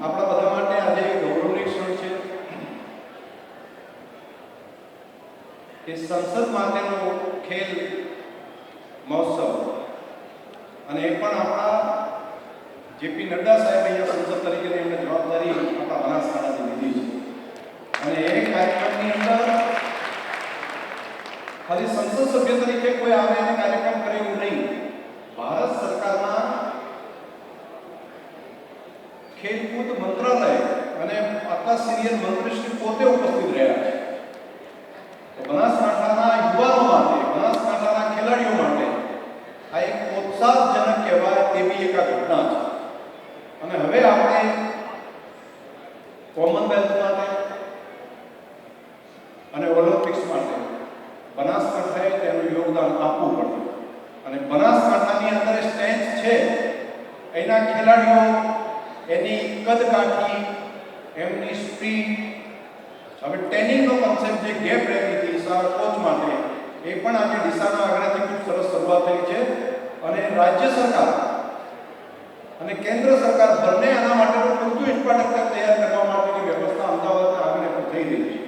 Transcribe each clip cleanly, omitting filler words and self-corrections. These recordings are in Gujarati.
આપણા બધા માટે આજે ગૌરવની ક્ષણ છે કે સંસદ માટેનો ખેલ મહોત્સવ, અને એ પણ આપણા જેપી નડ્ડા સાહેબ અહીંયા સંસદ તરીકેની એમને જવાબદારી આપણા બનાસકાંઠાથી લીધી છે. અને એ કાર્યક્રમની અંદર ખાલી સંસદ સભ્ય તરીકે કોઈ આવે અને કાર્યક્રમ કરે એવું નહીં, ભારત સરકારના ખેલકૂદ મંત્રાલય અને આટલા સિનિયર મંત્રીશ્રી પોતે ઉપસ્થિત રહ્યા છે. તો બનાસકાંઠાના યુવાનો માટે, બનાસકાંઠાના ખેલાડીઓ માટે આ એક પ્રોત્સાહજનક કહેવાય તેવી એક આ ઘટના છે. અને હવે આપણે કોમનવેલ્થ માટે અને ઓલિમ્પિક્સ માટે બનાસકાંઠાએ તેનું યોગદાન આપવું પડે. અને બનાસકાંઠાની અંદર સ્ટ્રેન્થ છે, એના ખેલાડીઓ, એની કદકાઠી, એમની સ્પીડ, હવે ટ્રેનિંગનો કન્સેપ્ટ જે ગેપ રહેતી હતી સારા કોચ માટે, એ પણ આજે ડીસાના આગ્રાથી ખૂબ સરસ શરૂઆત થઈ છે. અને રાજ્ય સરકાર અને કેન્દ્ર સરકાર બંને આના માટેનું પૂરતું ઇન્ફ્રાસ્ટ્રક્ચર તૈયાર કરવા માટેની વ્યવસ્થા અમદાવાદના આંગણે પણ થઈ રહી છે.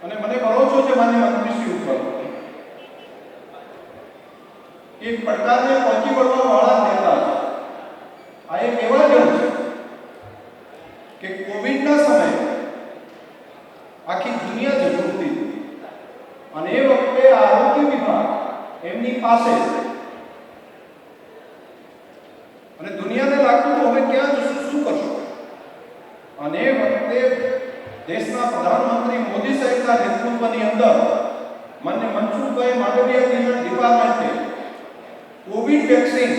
અને મને ભરોસો છે માન્ય મંત્રીશ્રી ઉપર એક પડકારને પહોંચી વળવા વાળા નેતા છે. આ એક એવા જણ છે કે કોવિડના સમયે આખી દુનિયા ઝઝૂમતી હતી, અને એ વખતે આરોગ્ય વિભાગ એમની પાસે છે, અને દુનિયાને લાગતું હવે ક્યાં જશું, શું કરશું. અને એ વખતે દેશના પ્રધાનમંત્રી મોદી સાહેબના નેતૃત્વની અંદર માન્ય મનસુખભાઈ માંડવિયાજીના ડિપાર્ટમેન્ટે કોવિડ વેક્સિન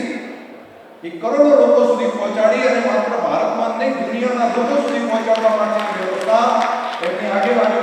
એ કરોડો લોકો સુધી પહોંચાડી, અને માત્ર ભારતમાં નહીં દુનિયાના લોકો સુધી પહોંચાડવા માટેની વ્યવસ્થા એમની આગેવાની